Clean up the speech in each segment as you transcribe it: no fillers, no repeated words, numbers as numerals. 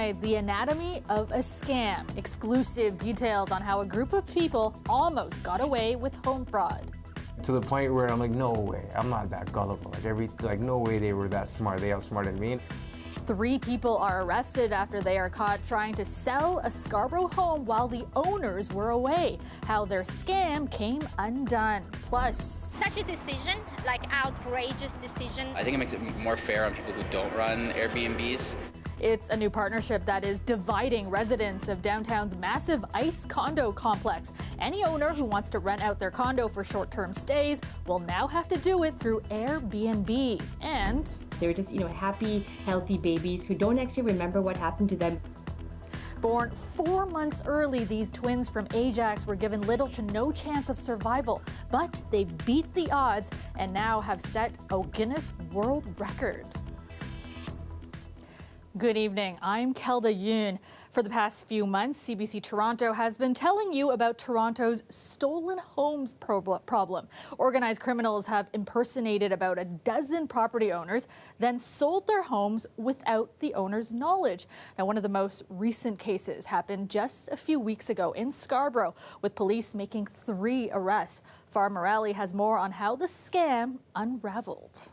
tonight, the anatomy of a scam. Exclusive details on how a group of people almost got away with home fraud. To the point where I'm like, no way, I'm not that gullible. Like no way they were that smart. They outsmarted me. 3 people are arrested after they are caught trying to sell a Scarborough home while the owners were away. How their scam came undone. Plus, such a decision, like outrageous decision. I think it makes it more fair on people who don't run Airbnbs. it's a new partnership that is dividing residents of downtown's massive ICE condo complex. Any owner who wants to rent out their condo for short-term stays will now have to do it through Airbnb. And they're just, happy, healthy babies who don't actually remember what happened to them. Born 4 months early, these twins from Ajax were given little to no chance of survival, but they beat the odds and now have set a Guinness World Record. Good evening, I'm Kelda Yoon. For the past few months, CBC Toronto has been telling you about Toronto's stolen homes problem. Organized criminals have impersonated about a dozen property owners, then sold their homes without the owner's knowledge. Now, one of the most recent cases happened just a few weeks ago in Scarborough, with police making 3 arrests. Farah Morali has more on how the scam unraveled.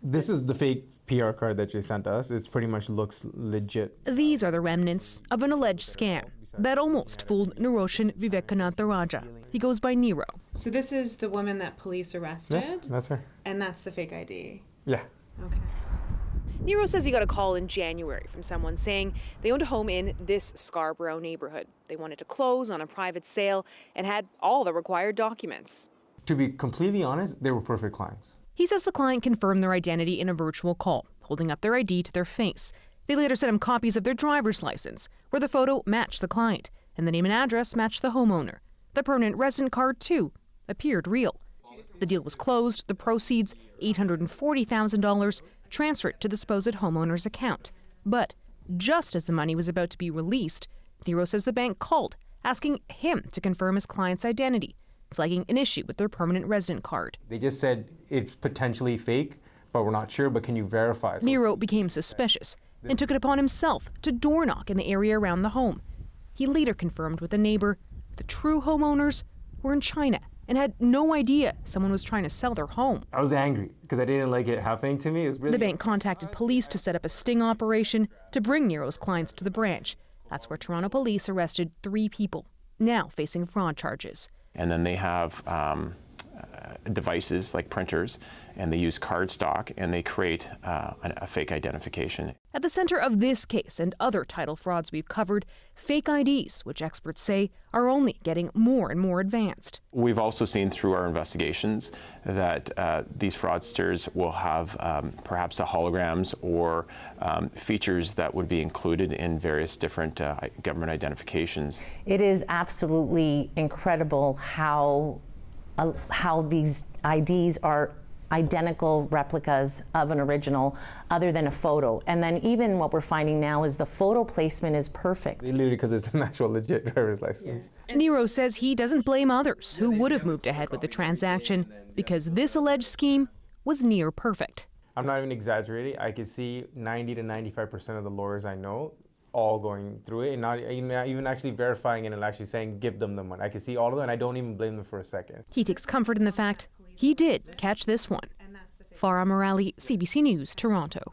This is the fake PR card that you sent us. It pretty much looks legit. These are the remnants of an alleged scam that almost fooled Niroshan Vivekanantha. He goes by Nero. So this is the woman that police arrested? Yeah, that's her. And that's the fake ID? Yeah. Okay. Nero says he got a call in January from someone saying they owned a home in this Scarborough neighborhood. They wanted to close on a private sale and had all the required documents. To be completely honest, they were perfect clients. He says the client confirmed their identity in a virtual call, holding up their ID to their face. They later sent him copies of their driver's license, where the photo matched the client, and the name and address matched the homeowner. The permanent resident card, too, appeared real. The deal was closed, the proceeds, $840,000, transferred to the supposed homeowner's account. But just as the money was about to be released, Nero says the bank called, asking him to confirm his client's identity, flagging an issue with their permanent resident card. They just said it's potentially fake, but we're not sure, but can you verify? Nero became suspicious and took it upon himself to door knock in the area around the home. He later confirmed with a neighbor the true homeowners were in China and had no idea someone was trying to sell their home. I was angry because I didn't like it happening to me. It was really... The bank contacted police to set up a sting operation to bring Nero's clients to the branch. That's where Toronto police arrested 3 people, now facing fraud charges. And then they have devices like printers, and they use cardstock, and they create a fake identification. At the center of this case and other title frauds we've covered, fake IDs, which experts say are only getting more and more advanced. We've also seen through our investigations that these fraudsters will have perhaps holograms or features that would be included in various different government identifications. It is absolutely incredible how these IDs are identical replicas of an original other than a photo. And then even what we're finding now is the photo placement is perfect. Literally because it's an actual legit driver's license. Yeah. Nero says he doesn't blame others who would have moved ahead with the transaction because this alleged scheme was near perfect. I'm not even exaggerating. I could see 90 to 95% of the lawyers I know all going through it and not even actually verifying it and actually saying give them the money. I can see all of them and I don't even blame them for a second. He takes comfort in the fact he did catch this one. Farah Morali, CBC News, Toronto.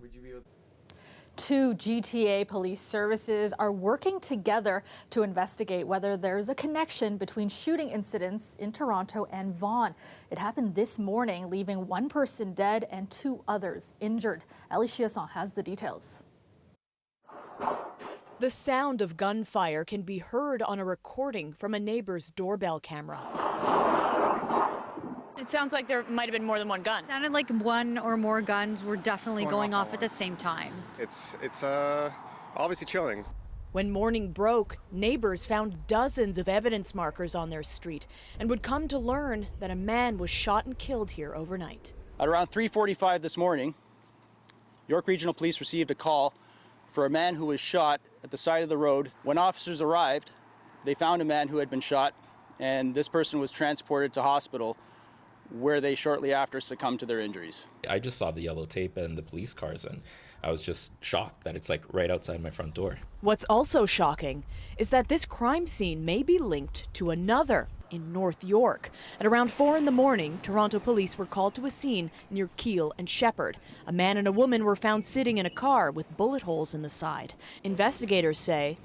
2 GTA police services are working together to investigate whether there's a connection between shooting incidents in Toronto and Vaughan. It happened this morning, leaving 1 person dead and 2 others injured. Ali Chiasson has the details. The sound of gunfire can be heard on a recording from a neighbor's doorbell camera. It sounds like there might have been more than one gun. It sounded like 1 or more guns were definitely going off at the same time. It's obviously chilling. When morning broke, neighbors found dozens of evidence markers on their street and would come to learn that a man was shot and killed here overnight. At around 3:45 this morning, York Regional Police received a call for a man who was shot at the side of the road. When officers arrived, they found a man who had been shot, and this person was transported to hospital where they shortly after succumbed to their injuries. I just saw the yellow tape and the police cars, and I was just shocked that it's like right outside my front door. What's also shocking is that this crime scene may be linked to another in North York. At around 4 in the morning, Toronto police were called to a scene near Keele and Shepherd. A man and a woman were found sitting in a car with bullet holes in the side. Investigators say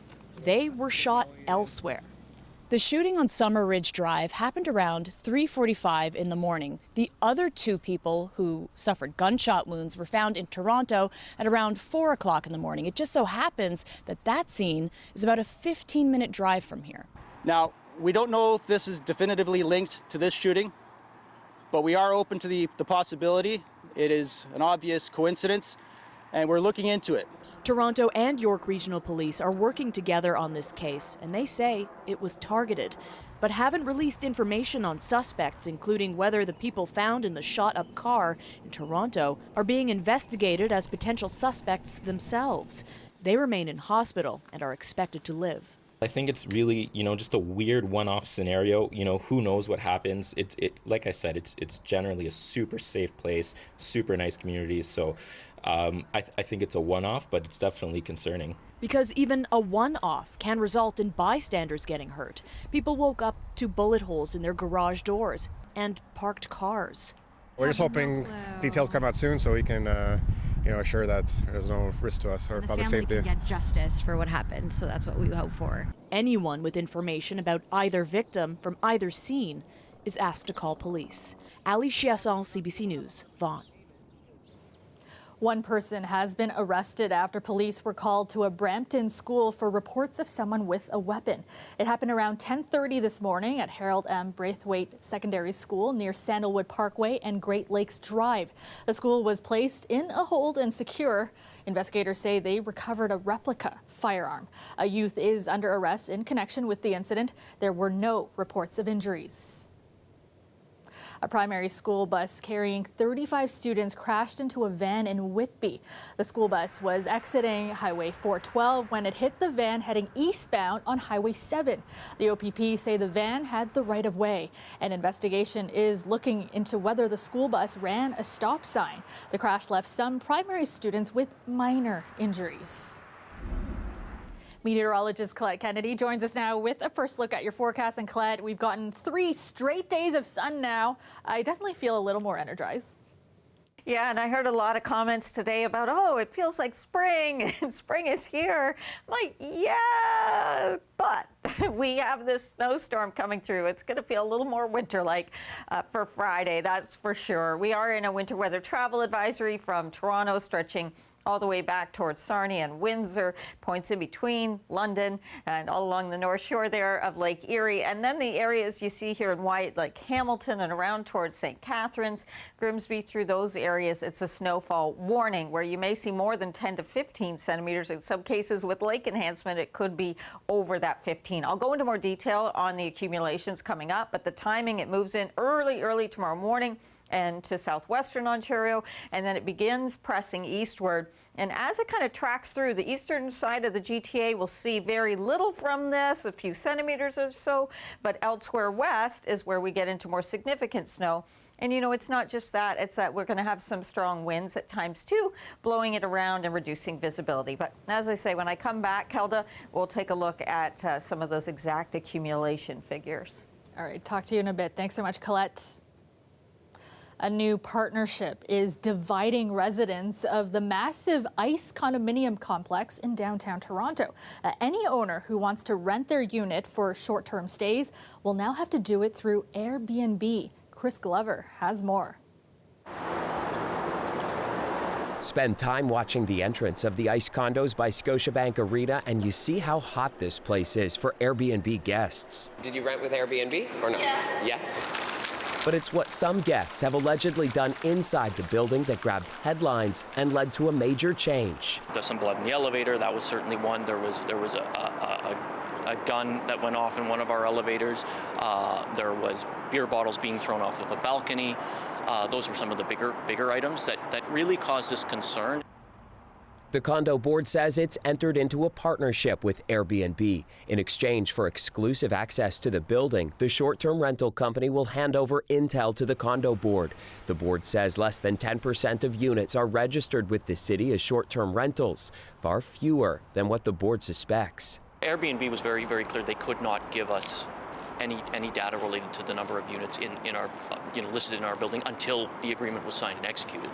they were shot elsewhere. The shooting on Summer Ridge Drive happened around 3:45 in the morning. The other two people who suffered gunshot wounds were found in Toronto at around 4 o'clock in the morning. It just so happens that that scene is about a 15-minute drive from here. Now, we don't know if this is definitively linked to this shooting, but we are open to the possibility. It is an obvious coincidence, and we're looking into it. Toronto and York Regional Police are working together on this case, and they say it was targeted, but haven't released information on suspects, including whether the people found in the shot-up car in Toronto are being investigated as potential suspects themselves. They remain in hospital and are expected to live. I think it's really, just a weird one-off scenario. Who knows what happens. Like I said, it's generally a super safe place, super nice community. So I think it's a one-off, but it's definitely concerning. Because even a one-off can result in bystanders getting hurt. People woke up to bullet holes in their garage doors and parked cars. We're just hoping details come out soon so we can assure that there's no risk to us or public safety. Can get justice for what happened, so that's what we hope for. Anyone with information about either victim from either scene is asked to call police. Ali Chiasson, CBC News, Vaughan. One person has been arrested after police were called to a Brampton school for reports of someone with a weapon. It happened around 10:30 this morning at Harold M. Braithwaite Secondary School near Sandalwood Parkway and Great Lakes Drive. The school was placed in a hold and secure. Investigators say they recovered a replica firearm. A youth is under arrest in connection with the incident. There were no reports of injuries. A primary school bus carrying 35 students crashed into a van in Whitby. The school bus was exiting Highway 412 when it hit the van heading eastbound on Highway 7. The OPP say the van had the right of way. An investigation is looking into whether the school bus ran a stop sign. The crash left some primary students with minor injuries. Meteorologist Colette Kennedy joins us now with a first look at your forecast. And Colette, we've gotten 3 straight days of sun now. I definitely feel a little more energized. Yeah, and I heard a lot of comments today about, oh, it feels like spring and spring is here. I'm like, yeah, but we have this snowstorm coming through. It's going to feel a little more winter-like for Friday, that's for sure. We are in a winter weather travel advisory from Toronto stretching all the way back towards Sarnia and Windsor, points in between London and all along the North Shore there of Lake Erie. And then the areas you see here in white, like Hamilton and around towards St. Catharines, Grimsby, through those areas, it's a snowfall warning where you may see more than 10 to 15 centimeters. In some cases with lake enhancement, it could be over that 15. I'll go into more detail on the accumulations coming up, but the timing, it moves in early tomorrow morning and to southwestern Ontario, and then it begins pressing eastward. And as it kind of tracks through, the eastern side of the GTA will see very little from this, a few centimeters or so, but elsewhere west is where we get into more significant snow. And it's not just that, it's that we're going to have some strong winds at times too, blowing it around and reducing visibility. But as I say, when I come back, Kelda, we'll take a look at some of those exact accumulation figures. All right, talk to you in a bit. Thanks so much, Colette. A new partnership is dividing residents of the massive ICE condominium complex in downtown Toronto. Any owner who wants to rent their unit for short-term stays will now have to do it through Airbnb. Chris Glover has more. Spend time watching the entrance of the ICE condos by Scotiabank Arena and you see how hot this place is for Airbnb guests. Did you rent with Airbnb or no? Yeah. But it's what some guests have allegedly done inside the building that grabbed headlines and led to a major change. There's some blood in the elevator. That was certainly one. There was a gun that went off in one of our elevators. There was beer bottles being thrown off of a balcony. Those were some of the bigger items that really caused us concern. The condo board says it's entered into a partnership with Airbnb. In exchange for exclusive access to the building, the short-term rental company will hand over intel to the condo board. The board says less than 10% of units are registered with the city as short-term rentals, far fewer than what the board suspects. Airbnb was very, very clear they could not give us any data related to the number of units in our, listed in our building until the agreement was signed and executed.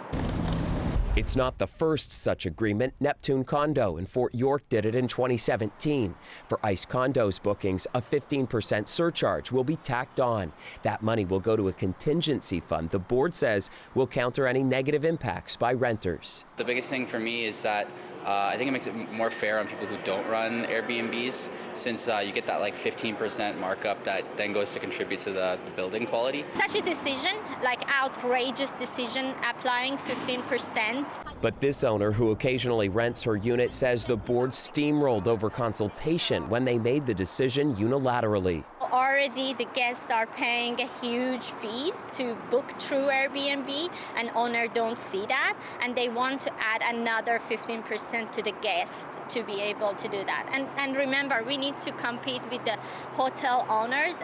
It's not the first such agreement. Neptune Condo in Fort York did it in 2017. For ICE condos bookings, a 15% surcharge will be tacked on. That money will go to a contingency fund the board says will counter any negative impacts by renters. The biggest thing for me is that I think it makes it more fair on people who don't run Airbnbs, since you get that like 15% markup that then goes to contribute to the building quality. Such a decision, like outrageous decision, applying 15%. But this owner, who occasionally rents her unit, says the board steamrolled over consultation when they made the decision unilaterally. Already the guests are paying huge fees to book through Airbnb, and owner don't see that, and they want to add another 15% to the guest to be able to do that. And remember, we need to compete with the hotel owners.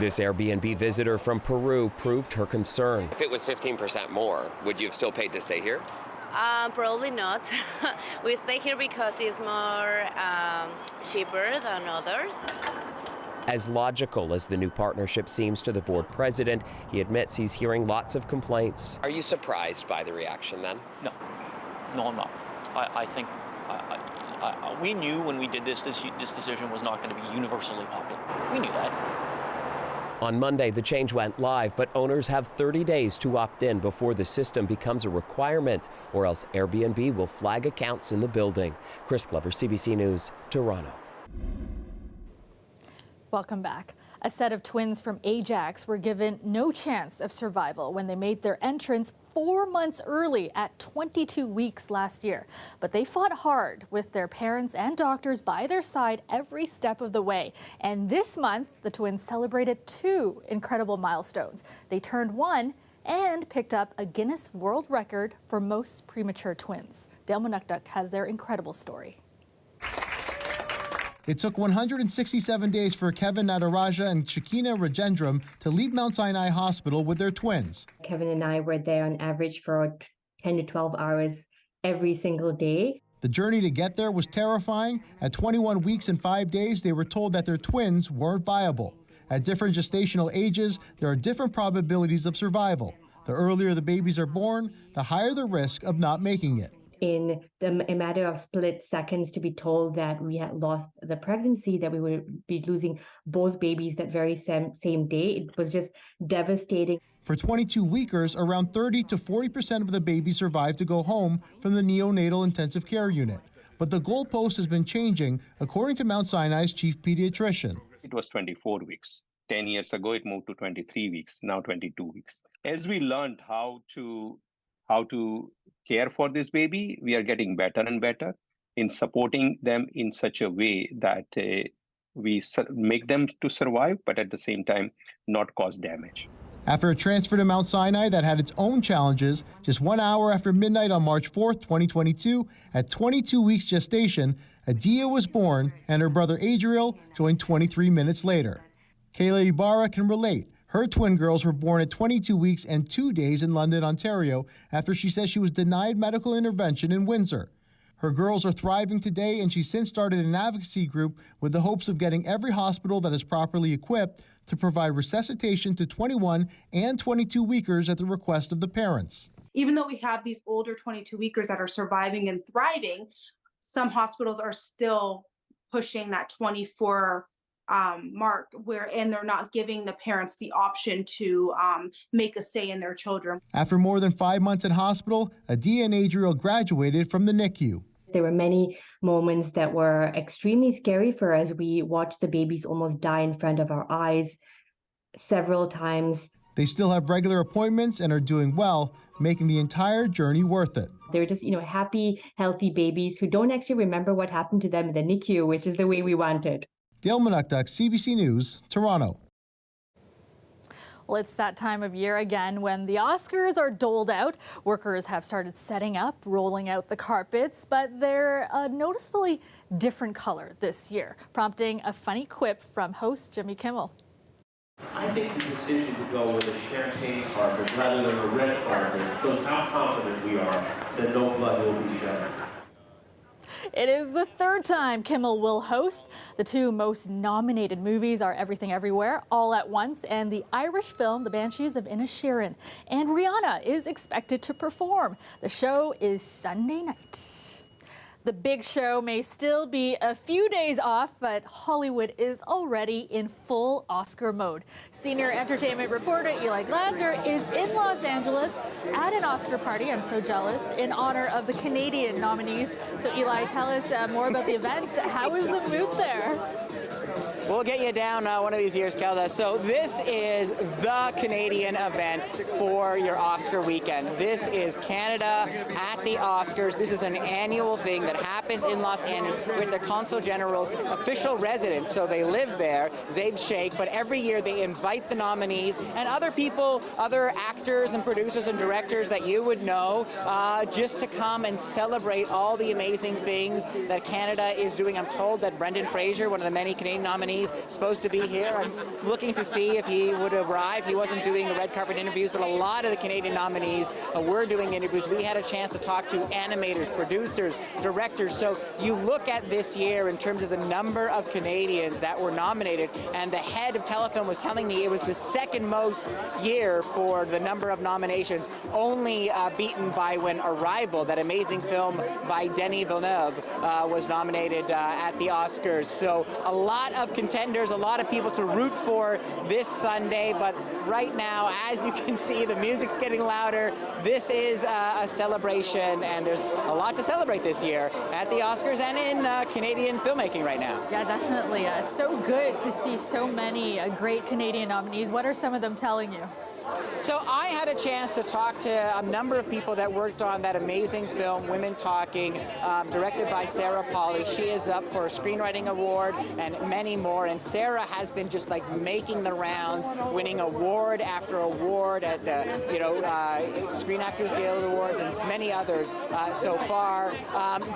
This Airbnb visitor from Peru proved her concern. If it was 15% more, would you have still paid to stay here? Probably not. We stay here because it's more cheaper than others. As logical as the new partnership seems to the board president, he admits he's hearing lots of complaints. Are you surprised by the reaction then? No, I'm not. I think we knew when we did this decision was not going to be universally popular. We knew that. On Monday, the change went live, but owners have 30 days to opt in before the system becomes a requirement, or else Airbnb will flag accounts in the building. Chris Glover, CBC News, Toronto. Welcome back. A set of twins from Ajax were given no chance of survival when they made their entrance 4 months early at 22 weeks last year. But they fought hard with their parents and doctors by their side every step of the way. And this month, the twins celebrated 2 incredible milestones. They turned 1 and picked up a Guinness World Record for most premature twins. Dale Manukduk has their incredible story. It took 167 days for Kevin Nataraja and Shakina Rajendram to leave Mount Sinai Hospital with their twins. Kevin and I were there on average for 10 to 12 hours every single day. The journey to get there was terrifying. At 21 weeks and 5 days, they were told that their twins weren't viable. At different gestational ages, there are different probabilities of survival. The earlier the babies are born, the higher the risk of not making it. In a matter of split seconds to be told that we had lost the pregnancy, that we would be losing both babies that very same day, it was just devastating. For 22-weekers, around 30 to 40% of the babies survive to go home from the neonatal intensive care unit. But the goalpost has been changing, according to Mount Sinai's chief pediatrician. It was 24 weeks. 10 years ago, it moved to 23 weeks, now 22 weeks. As we learned how to care for this baby, we are getting better and better in supporting them in such a way that we make them to survive, but at the same time, not cause damage. After a transfer to Mount Sinai that had its own challenges, just 1 hour after midnight on March 4th, 2022, at 22 weeks gestation, Adia was born and her brother Adriel joined 23 minutes later. Kayla Ibarra can relate. Her twin girls were born at 22 weeks and 2 days in London, Ontario, after she says she was denied medical intervention in Windsor. Her girls are thriving today, and she's since started an advocacy group with the hopes of getting every hospital that is properly equipped to provide resuscitation to 21 and 22-weekers at the request of the parents. Even though we have these older 22-weekers that are surviving and thriving, some hospitals are still pushing that 24 mark and they're not giving the parents the option to make a say in their children. After more than 5 months in hospital, Adia and Adriel graduated from the NICU. There were many moments that were extremely scary for us. We watched the babies almost die in front of our eyes several times. They still have regular appointments and are doing well, making the entire journey worth it. They're just, happy, healthy babies who don't actually remember what happened to them in the NICU, which is the way we want it. Dale Manukduk, CBC News, Toronto. Well, it's that time of year again when the Oscars are doled out. Workers have started setting up, rolling out the carpets, but they're a noticeably different color this year, prompting a funny quip from host Jimmy Kimmel. I think the decision to go with a champagne carpet rather than a red carpet shows how confident we are that no blood will be shed. It is the third time Kimmel will host. The two most nominated movies are Everything Everywhere, All at Once, and the Irish film The Banshees of Inisherin. And Rihanna is expected to perform. The show is Sunday night. The big show may still be a few days off, but Hollywood is already in full Oscar mode. Senior entertainment reporter Eli Glasner is in Los Angeles at an Oscar party, I'm so jealous, in honor of the Canadian nominees. So Eli, tell us more about the event. How is the mood there? We'll get you down one of these years, Kelda. So this is the Canadian event for your Oscar weekend. This is Canada at the Oscars. This is an annual thing that happens in Los Angeles with the Consul General's official residence. So they live there, Zaid Sheikh, but every year they invite the nominees and other people, other actors and producers and directors that you would know, just to come and celebrate all the amazing things that Canada is doing. I'm told that Brendan Fraser, one of the many Canadian nominees, supposed to be here. I'm looking to see if he would arrive. He wasn't doing the red carpet interviews, but a lot of the Canadian nominees were doing interviews. We had a chance to talk to animators, producers, directors. So you look at this year in terms of the number of Canadians that were nominated, and the head of Telefilm was telling me it was the second most year for the number of nominations, only beaten by when Arrival, that amazing film by Denis Villeneuve, was nominated at the Oscars. So a lot of contenders, a lot of people to root for this Sunday, but right now, as you can see, the music's getting louder. This is a celebration, and there's a lot to celebrate this year at the Oscars and in Canadian filmmaking right now. Yeah, definitely. So good to see so many great Canadian nominees. What are some of them telling you? So I had a chance to talk to a number of people that worked on that amazing film, Women Talking, directed by Sarah Polley. She is up for a screenwriting award and many more. And Sarah has been just like making the rounds, winning award after award at the Screen Actors Guild Awards and many others so far.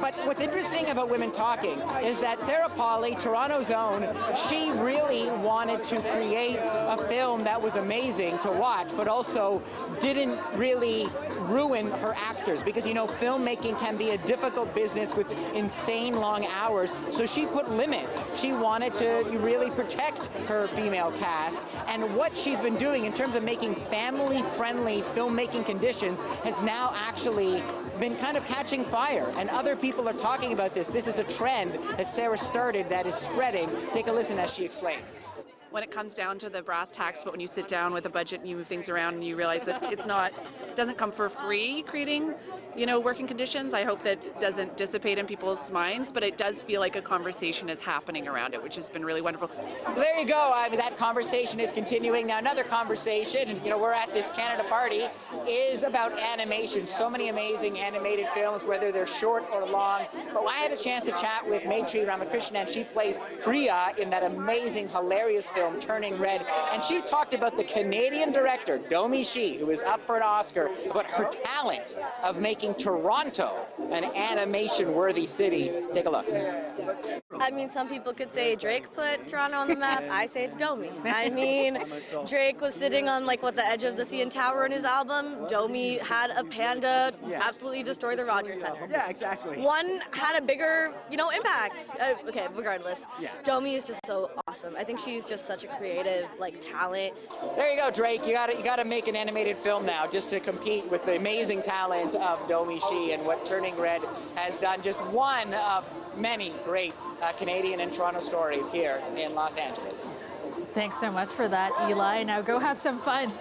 But what's interesting about Women Talking is that Sarah Polley, Toronto's own, she really wanted to create a film that was amazing to watch, but also didn't really ruin her actors, because filmmaking can be a difficult business with insane long hours. So she put limits. She wanted to really protect her female cast, and what she's been doing in terms of making family-friendly filmmaking conditions has now actually been kind of catching fire, and other people are talking about this. This is a trend that Sarah started that is spreading. Take a listen as she explains. When it comes down to the brass tacks, but when you sit down with a budget and you move things around and you realize that it doesn't come for free creating, working conditions, I hope that it doesn't dissipate in people's minds, but it does feel like a conversation is happening around it, which has been really wonderful. So there you go. That conversation is continuing. Now another conversation, and we're at this Canada party, is about animation. So many amazing animated films, whether they're short or long. But I had a chance to chat with Maitri Ramakrishnan, and she plays Priya in that amazing, hilarious film, Turning Red. And she talked about the Canadian director, Domi Shi, who is up for an Oscar, about her talent of making Toronto an animation-worthy city. Take a look. I mean, some people could say Drake put Toronto on the map. I say it's Domi. I mean, Drake was sitting on the edge of the CN Tower in his album. Domi had a panda absolutely destroy the Rogers Center. Yeah, exactly. One had a bigger, impact. Okay, regardless. Yeah. Domi is just so awesome. I think she's just such a creative, talent. There you go, Drake. You gotta make an animated film now just to compete with the amazing talent of Domi Shi and what Turning Red has done. Just one of many great Canadian and Toronto stories here in Los Angeles. Thanks so much for that, Eli. Now go have some fun.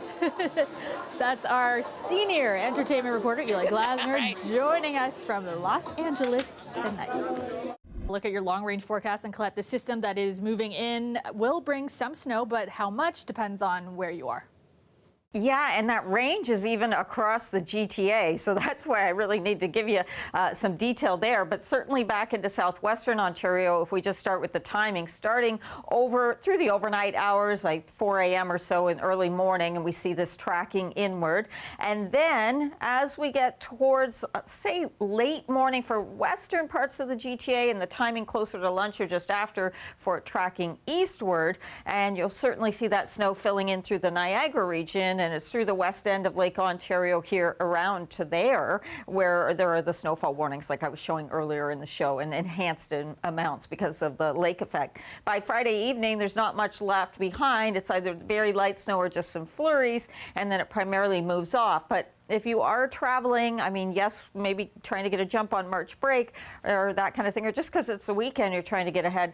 That's our senior entertainment reporter, Eli Glasner, joining us from Los Angeles tonight. Look at your long-range forecast, and Colette, the system that is moving in will bring some snow, but how much depends on where you are. Yeah, and that range is even across the GTA, so that's why I really need to give you some detail there. But certainly back into southwestern Ontario, if we just start with the timing, starting over through the overnight hours, like 4 a.m. or so in early morning, and we see this tracking inward. And then as we get towards, say, late morning for western parts of the GTA, and the timing closer to lunch or just after for tracking eastward, and you'll certainly see that snow filling in through the Niagara region, and it's through the west end of Lake Ontario here around to there, where there are the snowfall warnings like I was showing earlier in the show, and enhanced in amounts because of the lake effect. By Friday evening, there's not much left behind. It's either very light snow or just some flurries, and then it primarily moves off. But if you are traveling, I mean, yes, maybe trying to get a jump on March break or that kind of thing, or just because it's the weekend you're trying to get ahead,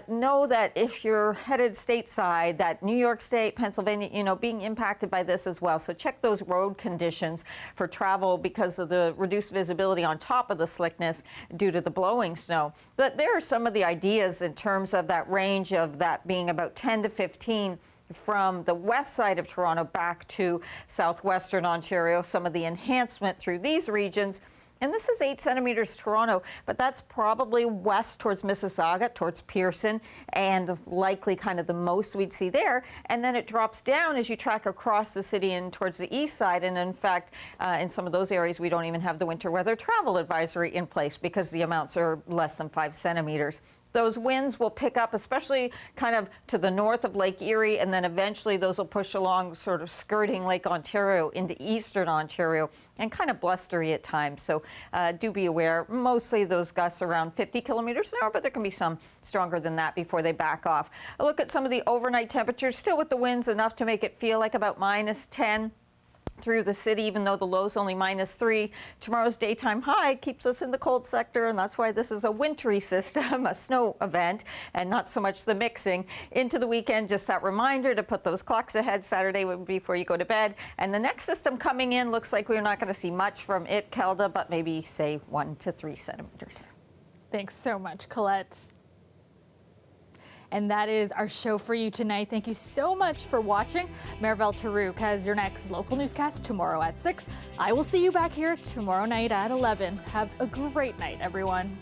know that if you're headed stateside, that New York State, Pennsylvania, you know, being impacted by this as well. So check those road conditions for travel because of the reduced visibility on top of the slickness due to the blowing snow. But there are some of the ideas in terms of that range of that being about 10 to 15 from the west side of Toronto back to southwestern Ontario, some of the enhancement through these regions. And this is 8 centimeters Toronto, but that's probably west towards Mississauga, towards Pearson, and likely kind of the most we'd see there. And then it drops down as you track across the city and towards the east side. And in fact, in some of those areas, we don't even have the winter weather travel advisory in place because the amounts are less than 5 centimeters. Those winds will pick up, especially kind of to the north of Lake Erie, and then eventually those will push along, sort of skirting Lake Ontario into eastern Ontario, and kind of blustery at times. So do be aware. Mostly those gusts around 50 kilometers an hour, but there can be some stronger than that before they back off. A look at some of the overnight temperatures, still with the winds enough to make it feel like about -10. Through the city, even though the low's only -3. Tomorrow's daytime high keeps us in the cold sector, and that's why this is a wintry system, a snow event, and not so much the mixing. Into the weekend, just that reminder to put those clocks ahead Saturday before you go to bed. And the next system coming in looks like we're not going to see much from it, Kelda, but maybe say 1 to 3 centimeters. Thanks so much, Colette. And that is our show for you tonight. Thank you so much for watching. Marivelle Tarouk has your next local newscast tomorrow at 6. I will see you back here tomorrow night at 11. Have a great night, everyone.